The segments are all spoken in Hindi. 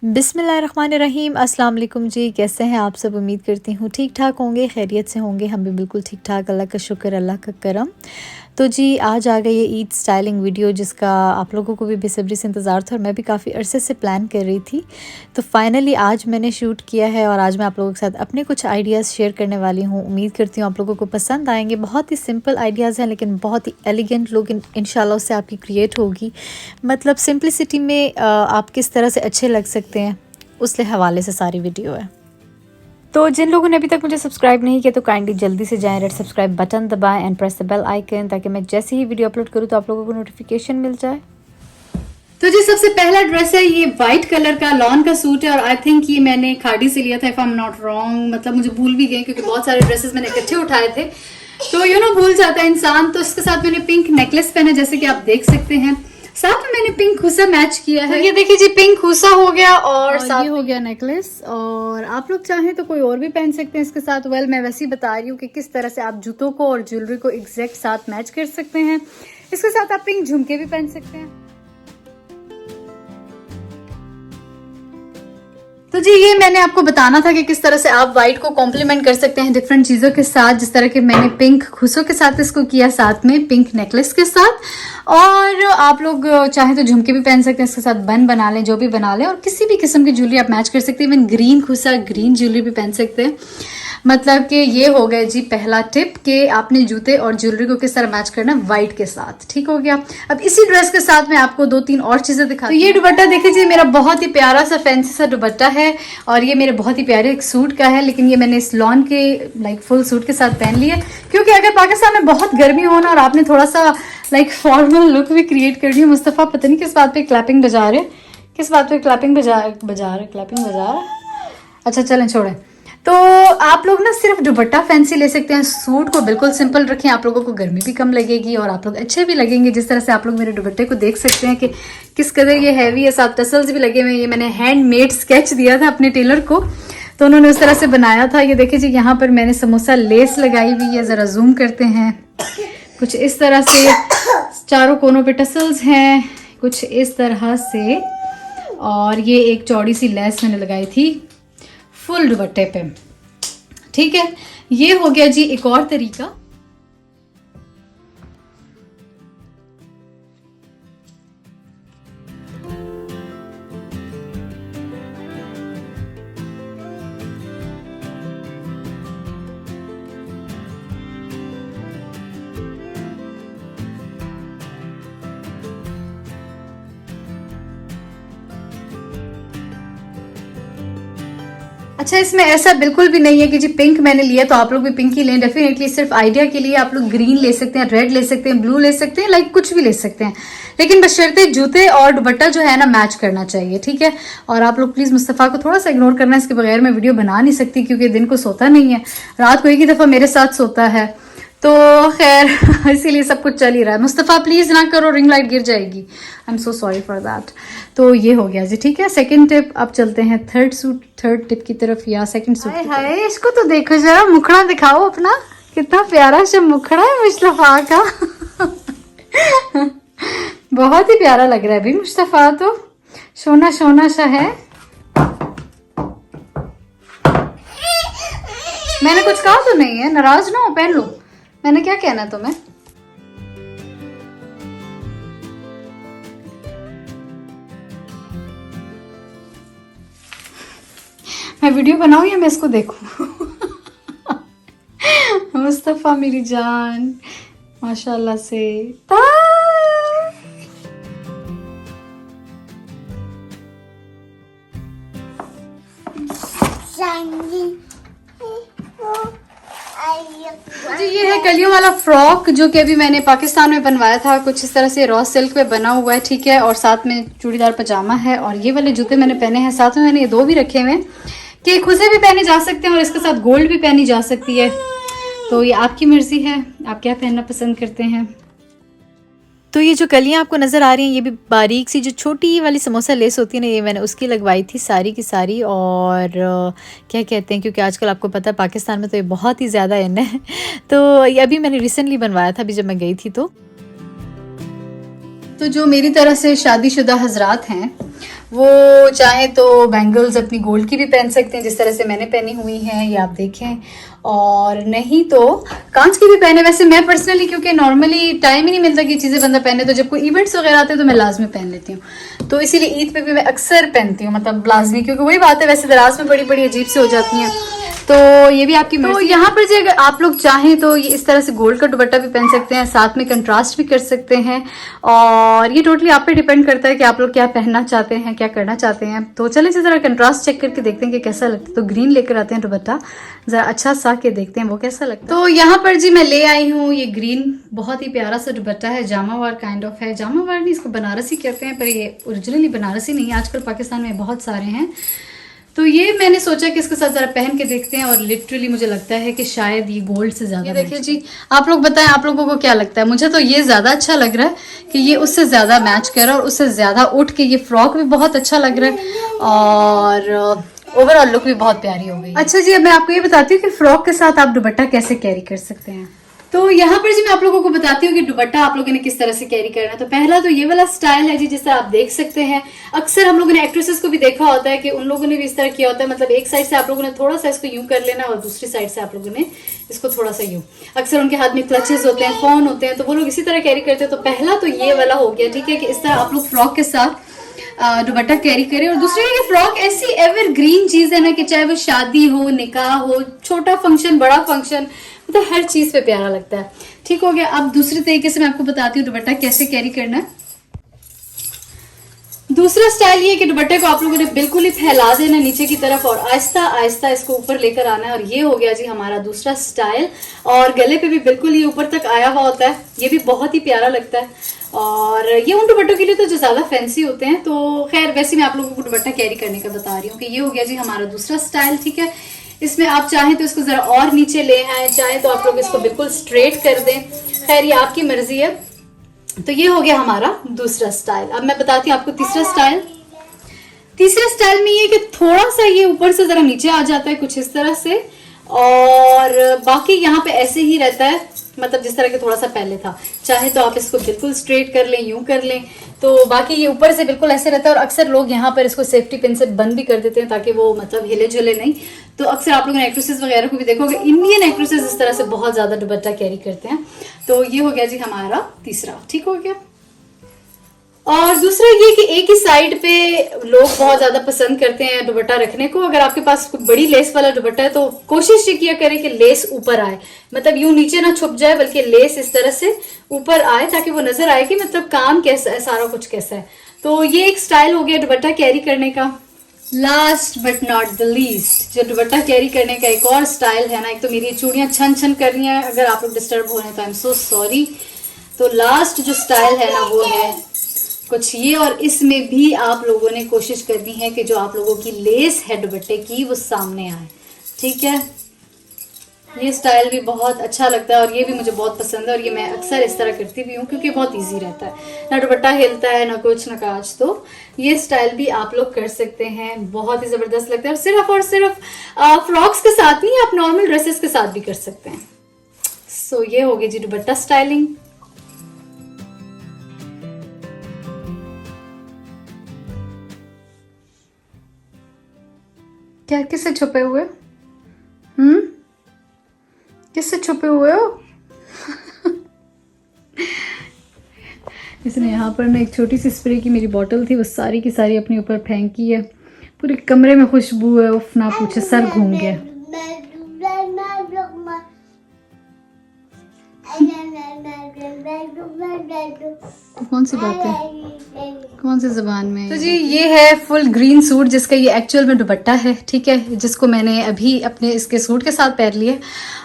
बिस्मिल्लाहिर्रहमानिर्रहीम। अस्सलाम वालेकुम जी, कैसे हैं आप सब? उम्मीद करती हूँ ठीक ठाक होंगे, खैरियत से होंगे। हम भी बिल्कुल ठीक ठाक, अल्लाह का शुक्र, अल्लाह का करम। तो जी आज आ गई ये ईद स्टाइलिंग वीडियो, जिसका आप लोगों को भी बेसब्री से इंतज़ार था और मैं भी काफ़ी अरसे से प्लान कर रही थी। तो फाइनली आज मैंने शूट किया है और आज मैं आप लोगों के साथ अपने कुछ आइडियाज़ शेयर करने वाली हूँ। उम्मीद करती हूँ आप लोगों को पसंद आएंगे। बहुत ही सिंपल आइडियाज़ हैं लेकिन बहुत ही एलिगेंट लुक इंशाल्लाह उससे आपकी क्रिएट होगी। मतलब सिंपलिसिटी में आप किस तरह से अच्छे लग सकते हैं, उस हवाले से सारी वीडियो है। तो जिन लोगों ने अभी तक मुझे सब्सक्राइब नहीं किया तो काइंडली जल्दी से जाएं, रेड सब्सक्राइब बटन दबाएं and press the bell icon, ताकि मैं जैसे ही वीडियो अपलोड करूं तो आप लोगों को नोटिफिकेशन मिल जाए। तो जी सबसे पहला ड्रेस है, ये वाइट कलर का लॉन का सूट है और आई थिंक ये मैंने खाड़ी से लिया था, if I am not wrong. मतलब मुझे भूल भी गए क्योंकि बहुत सारे ड्रेसेस मैंने इकट्ठे उठाए थे, तो भूल जाता है इंसान। तो इसके साथ मैंने पिंक नेकलेस पहना, जैसे कि आप देख सकते हैं। साथ में मैंने पिंक खूसा मैच किया है। तो ये देखिए जी, पिंक खूसा हो गया और साथ ये हो गया नेकलेस। और आप लोग चाहें तो कोई और भी पहन सकते हैं इसके साथ। मैं वैसे ही बता रही हूँ कि किस तरह से आप जूतों को और ज्वेलरी को एग्जैक्ट साथ मैच कर सकते हैं। इसके साथ आप पिंक झुमके भी पहन सकते हैं। तो जी ये मैंने आपको बताना था कि किस तरह से आप व्हाइट को कॉम्प्लीमेंट कर सकते हैं डिफरेंट चीज़ों के साथ, जिस तरह के मैंने पिंक खुशों के साथ इसको किया, साथ में पिंक नेकलेस के साथ। और आप लोग चाहे तो झुमके भी पहन सकते हैं इसके साथ, बन बना लें, जो भी बना लें। और किसी भी किस्म की ज्वेलरी आप मैच कर सकते हैं। इवन ग्रीन खुशा, ग्रीन ज्वेलरी भी पहन सकते हैं। मतलब कि ये हो गया जी पहला टिप कि आपने जूते और ज्वेलरी को किस तरह मैच करना व्हाइट के साथ। ठीक हो गया। अब इसी ड्रेस के साथ मैं आपको दो तीन और चीजें दिखाती हूँ। तो ये दुपट्टा देखिए जी, मेरा बहुत ही प्यारा सा फैंसी सा दुपट्टा है और ये मेरे बहुत ही प्यारे एक सूट का है, लेकिन ये मैंने इस लॉन के लाइक फुल सूट के साथ पहन लिया, क्योंकि अगर पाकिस्तान में बहुत गर्मी हो ना और आपने थोड़ा सा लाइक फॉर्मल लुक भी क्रिएट करनी है। मुस्तफ़ा पता नहीं किस बात पे क्लैपिंग बजा रहे, किस बात पे क्लैपिंग बजा रहे, क्लैपिंग बजा रहे। अच्छा चलें छोड़ें। तो आप लोग ना सिर्फ दुपट्टा फैंसी ले सकते हैं, सूट को बिल्कुल सिंपल रखें। आप लोगों को गर्मी भी कम लगेगी और आप लोग अच्छे भी लगेंगे। जिस तरह से आप लोग मेरे दुपट्टे को देख सकते हैं कि किस कदर ये हैवी है, साथ टसल्स भी लगे हुए हैं। ये मैंने हैंडमेड स्केच दिया था अपने टेलर को, तो उन्होंने उस तरह से बनाया था। ये देखिए जी, यहाँ पर मैंने समोसा लेस लगाई हुई है, ज़रा जूम करते हैं। कुछ इस तरह से चारों कोनों पे टसल्स हैं, कुछ इस तरह से। और ये एक चौड़ी सी लेस मैंने लगाई थी फुल दुपट्टे पे। ठीक है, ये हो गया जी एक और तरीका। अच्छा, इसमें ऐसा बिल्कुल भी नहीं है कि जी पिंक मैंने लिया तो आप लोग भी पिंक ही लें। डेफिनेटली सिर्फ आइडिया के लिए आप लोग ग्रीन ले सकते हैं, रेड ले सकते हैं, ब्लू ले सकते हैं, लाइक कुछ भी ले सकते हैं, लेकिन बशर्ते जूते और दुपट्टा जो है ना मैच करना चाहिए। ठीक है। और आप लोग प्लीज मुस्तफ़ा को थोड़ा सा इग्नोर करना, इसके बगैर मैं वीडियो बना नहीं सकती, क्योंकि दिन को सोता नहीं है, रात को एक ही दफा मेरे साथ सोता है। तो खैर इसीलिए सब कुछ चल ही रहा है। मुस्तफ़ा प्लीज ना करो, रिंग लाइट गिर जाएगी। I am so sorry for that. तो ये हो गया जी। ठीक है, सेकंड टिप। अब चलते हैं थर्ड टिप की तरफ, या सेकंड सूट। हाय इसको तो देखो जरा, मुखड़ा दिखाओ अपना, कितना प्यारा सा मुखड़ा है मुस्तफ़ा का। बहुत ही प्यारा लग रहा है भाई मुस्तफ़ा, तो सोना सोना सा है। मैंने कुछ कहा तो नहीं है, नाराज ना हो, पहन लो। मैंने क्या कहना है तुम्हें? मैं वीडियो बनाऊं या मैं इसको देखूं? मुस्तफ़ा मेरी जान, माशाल्लाह से। जी ये है कलियों वाला फ्रॉक, जो कि अभी मैंने पाकिस्तान में बनवाया था। कुछ इस तरह से रॉ सिल्क पे बना हुआ है। ठीक है। और साथ में चूड़ीदार पजामा है और ये वाले जूते मैंने पहने हैं। साथ में मैंने ये दो भी रखे हुए हैं कि खुसे भी पहने जा सकते हैं और इसके साथ गोल्ड भी पहनी जा सकती है। तो ये आपकी मर्जी है, आप क्या पहनना पसंद करते हैं। तो ये जो कलियाँ आपको नज़र आ रही हैं, ये भी बारीक सी जो छोटी वाली समोसा लेस होती है ना, ये मैंने उसकी लगवाई थी सारी की सारी। और क्या कहते हैं, क्योंकि आजकल आपको पता है पाकिस्तान में तो ये बहुत ही ज़्यादा इन है। तो ये अभी मैंने रिसेंटली बनवाया था, अभी जब मैं गई थी। तो जो मेरी तरह से शादीशुदा हजरात हैं वो चाहे तो बैंगल्स अपनी गोल्ड की भी पहन सकते हैं, जिस तरह से मैंने पहनी हुई हैं, ये आप देखें, और नहीं तो कांच की भी पहने। वैसे मैं पर्सनली, क्योंकि नॉर्मली टाइम ही नहीं मिलता कि चीज़ें बंदा पहने, तो जब कोई इवेंट्स वगैरह आते हैं तो मैं लाजमी पहन लेती हूँ। तो इसीलिए ईद पे भी मैं अक्सर पहनती हूँ, मतलब लाजमी, क्योंकि वही बात है, वैसे दराज में बड़ी बड़ी अजीब से हो जाती हैं, तो ये भी आपकी मर्जी। तो यहाँ पर जो अगर आप लोग चाहें तो ये इस तरह से गोल्ड का दुपट्टा भी पहन सकते हैं, साथ में कंट्रास्ट भी कर सकते हैं, और ये टोटली आप पे डिपेंड करता है कि आप लोग क्या पहनना चाहते हैं, क्या करना चाहते हैं। तो चलें जरा कंट्रास्ट चेक करके देखते हैं कि कैसा लगता है। तो ग्रीन लेकर आते हैं दुपट्टा, जरा अच्छा सा के देखते हैं वो कैसा लगता है। तो यहाँ पर जी मैं ले आई हूँ ये ग्रीन, बहुत ही प्यारा सा दुपट्टा है, जामावार काइंड ऑफ है। जामावार नहीं, इसको बनारसी कहते हैं, पर ये ओरिजिनली बनारसी नहीं है, आजकल पाकिस्तान में बहुत सारे हैं। तो ये मैंने सोचा कि इसके साथ जरा पहन के देखते हैं, और लिटरली मुझे लगता है कि शायद ये गोल्ड से ज्यादा। देखिए जी, आप लोग बताएं आप लोगों को क्या लगता है। मुझे तो ये ज्यादा अच्छा लग रहा है कि ये उससे ज्यादा मैच कर रहा है, और उससे ज्यादा उठ के ये फ्रॉक भी बहुत अच्छा लग रहा है, और ओवरऑल लुक भी बहुत प्यारी हो गई। अच्छा जी, अब मैं आपको ये बताती हूँ कि फ्रॉक के साथ आप दुपट्टा कैसे कैरी कर सकते हैं। तो यहाँ पर जी मैं आप लोगों को बताती हूँ कि दुपट्टा आप लोगों ने किस तरह से कैरी करना है। तो पहला तो ये वाला स्टाइल है जी, जिसे आप देख सकते हैं। अक्सर हम लोगों ने एक्ट्रेसेस को भी देखा होता है कि उन लोगों ने भी इस तरह किया होता है, मतलब एक साइड से आप लोगों ने थोड़ा सा इसको यूं कर लेना, और दूसरी साइड से आप लोगों ने इसको थोड़ा सा यूं। अक्सर उनके हाथ में क्लचेस होते हैं, फोन होते हैं, तो वो लोग इसी तरह कैरी करते हैं। तो पहला तो ये वाला हो गया, ठीक है, कि इस तरह आप लोग फ्रॉक के साथ दुपट्टा कैरी करें। और दूसरी है कि फ्रॉक ऐसी एवरग्रीन चीज है ना, कि चाहे वो शादी हो, निकाह हो, छोटा फंक्शन, बड़ा फंक्शन, मतलब हर चीज पे प्यारा लगता है। ठीक हो गया। अब दूसरे तरीके से मैं आपको बताती हूँ दुपट्टा कैसे कैरी करना है। दूसरा स्टाइल ये है कि दुपट्टे को आप लोगों ने बिल्कुल ही फैला देना नीचे की तरफ, और आहिस्ता आहिस्ता इसको ऊपर लेकर आना है, और ये हो गया जी हमारा दूसरा स्टाइल। और गले पे भी बिल्कुल ये ऊपर तक आया हुआ होता है, ये भी बहुत ही प्यारा लगता है। और ये उन दुपट्टों के लिए तो जो ज्यादा फैंसी होते हैं। तो खैर वैसे मैं आप लोगों को दुपट्टा कैरी करने का बता रही हूँ कि ये हो गया जी हमारा दूसरा स्टाइल। ठीक है, इसमें आप चाहें तो इसको जरा और नीचे ले आए, चाहे तो आप लोग इसको बिल्कुल स्ट्रेट कर दें, खैर ये आपकी मर्जी है। तो ये हो गया हमारा दूसरा स्टाइल। अब मैं बताती हूँ आपको तीसरा स्टाइल। तीसरे स्टाइल में ये कि थोड़ा सा ये ऊपर से जरा नीचे आ जाता है कुछ इस तरह से, और बाकी यहाँ पे ऐसे ही रहता है, मतलब जिस तरह के थोड़ा सा पहले था। चाहे तो आप इसको बिल्कुल स्ट्रेट कर लें, यूं कर लें, तो बाकी ये ऊपर से बिल्कुल ऐसे रहता है। और अक्सर लोग यहाँ पर इसको सेफ्टी पिन से बंद भी कर देते हैं ताकि वो मतलब हिले जुले नहीं। तो अक्सर आप लोगों ने एक्ट्रेसेस वगैरह को भी देखोगे, इंडियन एक्ट्रेसेस इस तरह से बहुत ज्यादा दुपट्टा कैरी करते हैं। तो ये हो गया जी हमारा तीसरा। ठीक हो गया। और दूसरा ये कि एक ही साइड पे लोग बहुत ज्यादा पसंद करते हैं दुपट्टा रखने को। अगर आपके पास कोई बड़ी लेस वाला दुपट्टा है तो कोशिश ये किया करें कि लेस ऊपर आए, मतलब यूं नीचे ना छुप जाए, बल्कि लेस इस तरह से ऊपर आए ताकि वो नजर आए कि मतलब काम कैसा है, सारा कुछ कैसा है। तो ये एक स्टाइल हो गया दुपट्टा कैरी करने का। Last but not the least, जो दुपट्टा कैरी करने का एक और स्टाइल है ना, एक तो मेरी चूड़ियां छन छन कर रही हैं, अगर आप लोग डिस्टर्ब हो रहे हैं तो आई एम सो सॉरी। तो लास्ट जो स्टाइल है ना वो है कुछ ये, और इसमें भी आप लोगों ने कोशिश करनी है कि जो आप लोगों की लेस है दुपट्टे की वो सामने आए। ठीक है, ये स्टाइल भी बहुत अच्छा लगता है और ये भी मुझे बहुत पसंद है, और ये मैं अक्सर इस तरह करती भी हूँ क्योंकि बहुत इजी रहता है, ना दुपट्टा हिलता है ना कुछ ना काज। तो ये स्टाइल भी आप लोग कर सकते हैं, बहुत ही जबरदस्त लगता है। और सिर्फ फ्रॉक्स के साथ नहीं, आप नॉर्मल ड्रेसेस के साथ भी कर सकते हैं। सो ये हो गई जी दुपट्टा स्टाइलिंग। क्या किससे छुपे हुए? किससे छुपे हुए हो? इसने यहाँ पर ना एक छोटी सी स्प्रे की मेरी बोतल थी, वो सारी की सारी अपने ऊपर फेंकी है। पूरे कमरे में खुशबू है, उफ ना पूछे, सर घूम गया। कौन सी बात है, कौन सी जबान में? तो जी ये है फुल ग्रीन सूट जिसका ये एक्चुअल में दुपट्टा है। ठीक है, जिसको मैंने अभी अपने इसके सूट के साथ पहन लिया।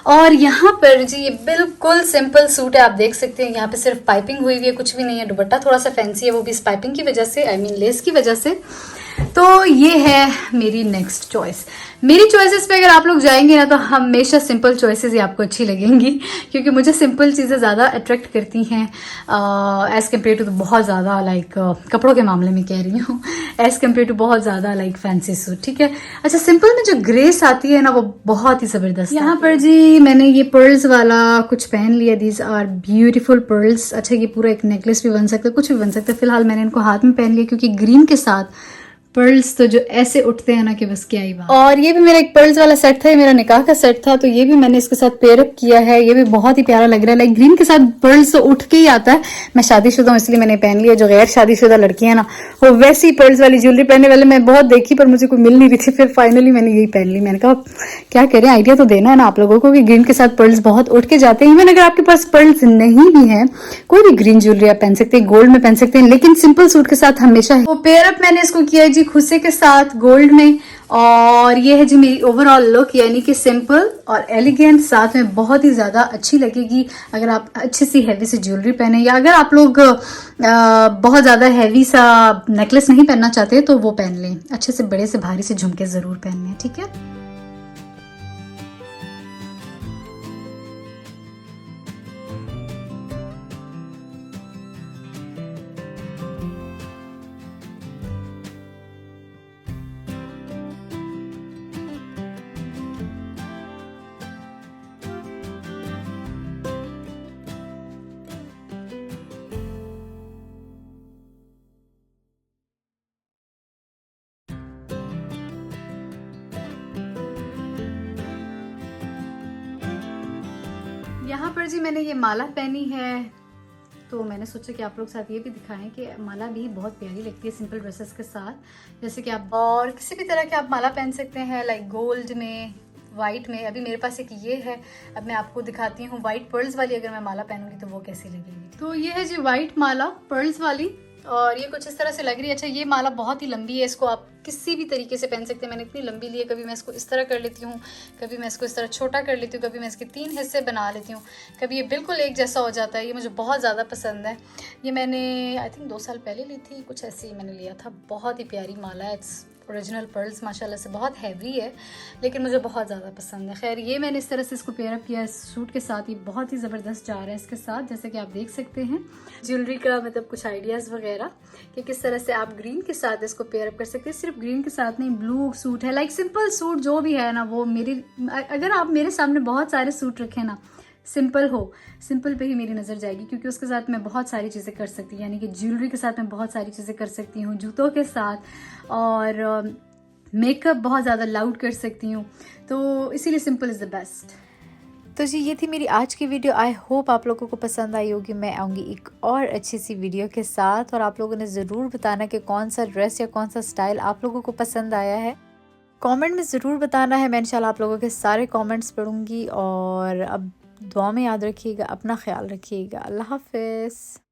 और यहाँ पर जी ये बिल्कुल सिंपल सूट है, आप देख सकते हैं यहाँ पे सिर्फ पाइपिंग हुई हुई है, कुछ भी नहीं है। दुपट्टा थोड़ा सा फैंसी है, वो भी इस पाइपिंग की वजह से, आई मीन लेस की वजह से। तो ये है मेरी नेक्स्ट चॉइस। मेरी चॉइसेस पे अगर आप लोग जाएंगे ना तो हमेशा सिंपल चॉइसेस ही आपको अच्छी लगेंगी, क्योंकि मुझे सिंपल चीज़ें ज़्यादा अट्रैक्ट करती हैं एज़ कम्पेयर टू बहुत ज़्यादा लाइक कपड़ों के मामले में कह रही हूँ, एज़ कम्पेयर टू बहुत ज़्यादा लाइक फैंसी सूट। ठीक है, अच्छा सिंपल में जो ग्रेस आती है ना वो बहुत ही ज़बरदस्त। यहाँ पर जी मैंने ये पर्ल्स वाला कुछ पहन लिया, दीज आर ब्यूटीफुल पर्ल्स। अच्छा ये पूरा एक नेकलेस भी बन सकता है, कुछ भी बन सकता है। फिलहाल मैंने इनको हाथ में पहन लिया क्योंकि ग्रीन के साथ पर्ल्स तो जो ऐसे उठते हैं ना कि बस क्या ही बात। और ये भी मेरा एक पर्ल्स वाला सेट था, ये मेरा निकाह का सेट था, तो ये भी मैंने इसके साथ पेयर अप किया है। ये भी बहुत ही प्यारा लग रहा है, लाइक ग्रीन के साथ पर्ल्स तो उठ के ही आता है। मैं शादीशुदा हूँ इसलिए मैंने पहन लिया, जो गैर शादीशुदा लड़की है ना वो वैसी पर्ल्स वाली ज्वेलरी पहनने वाले मैं बहुत देखी, पर मुझे कोई मिल नहीं रही थी, फिर फाइनली मैंने यही पहन ली। मैंने कहा क्या करें, आइडिया तो देना है ना आप लोगों को कि ग्रीन के साथ पर्ल्स बहुत उठ के जाते हैं। इवन अगर आपके पास पर्ल्स नहीं भी हैं, कोई भी ग्रीन ज्वेलरी आप पहन सकते हैं, गोल्ड में पहन सकते हैं, लेकिन सिंपल सूट के साथ हमेशा वो पेयर अप मैंने इसको किया है जी खुसे के साथ गोल्ड में। और ये है जी मेरी ओवरऑल लुक, यानी कि सिंपल और एलिगेंट, साथ में बहुत ही ज्यादा अच्छी लगेगी अगर आप अच्छी सी हैवी सी ज्वेलरी पहने, या अगर आप लोग बहुत ज्यादा हैवी सा नेकलेस नहीं पहनना चाहते तो वो पहन लें। अच्छे से बड़े से भारी से झुमके जरूर पहनने हैं, ठीक है। यहाँ पर जी मैंने ये माला पहनी है, तो मैंने सोचा कि आप लोग साथ ये भी दिखाएं कि माला भी बहुत प्यारी लगती है सिंपल ड्रेसेस के साथ। जैसे कि आप और किसी भी तरह के आप माला पहन सकते हैं, लाइक गोल्ड में, वाइट में। अभी मेरे पास एक ये है, अब मैं आपको दिखाती हूँ वाइट पर्ल्स वाली अगर मैं माला पहनूंगी तो वो कैसी लगेगी। तो ये है जी वाइट माला पर्ल्स वाली, और ये कुछ इस तरह से लग रही है। अच्छा ये माला बहुत ही लंबी है, इसको आप किसी भी तरीके से पहन सकते हैं। मैंने इतनी लंबी ली है, कभी मैं इसको इस तरह कर लेती हूँ, कभी मैं इसको इस तरह छोटा कर लेती हूँ, कभी मैं इसके 3 हिस्से बना लेती हूँ, कभी ये बिल्कुल एक जैसा हो जाता है। ये मुझे बहुत ज़्यादा पसंद है। ये मैंने आई थिंक 2 साल पहले ली थी, कुछ ऐसे ही मैंने लिया था। बहुत ही प्यारी माला है, इट्स ओरिजिनल पर्ल्स माशाल्लाह से, बहुत हैवी है लेकिन मुझे बहुत ज़्यादा पसंद है। खैर ये मैंने इस तरह से इसको पेयर अप किया है इस सूट के साथ, ये बहुत ही ज़बरदस्त जा रहा है इसके साथ, जैसे कि आप देख सकते हैं। ज्वेलरी का मतलब कुछ आइडियाज़ वगैरह कि किस तरह से आप ग्रीन के साथ इसको पेयर अप कर सकते हैं। सिर्फ ग्रीन के साथ नहीं, ब्लू सूट है, लाइक सिंपल सूट जो भी है ना वो मेरी, अगर आप मेरे सामने बहुत सारे सूट रखें ना, सिंपल हो, सिंपल पे ही मेरी नज़र जाएगी, क्योंकि उसके साथ मैं बहुत सारी चीज़ें कर सकती हूँ। यानी कि ज्वेलरी के साथ मैं बहुत सारी चीज़ें कर सकती हूँ, जूतों के साथ, और मेकअप बहुत ज़्यादा लाउड कर सकती हूँ, तो इसीलिए सिंपल इज़ द बेस्ट। तो जी ये थी मेरी आज की वीडियो। आई होप आप लोगों को पसंद आई होगी। मैं आऊँगी एक और अच्छी सी वीडियो के साथ, और आप लोगों ने ज़रूर बताना कि कौन सा ड्रेस या कौन सा स्टाइल आप लोगों को पसंद आया है। कमेंट में ज़रूर बताना है, मैं इंशाल्लाह आप लोगों के सारे कमेंट्स पढ़ूँगी। और अब दुआ में याद रखिएगा, अपना ख्याल रखिएगा। अल्लाह हाफ़िज़।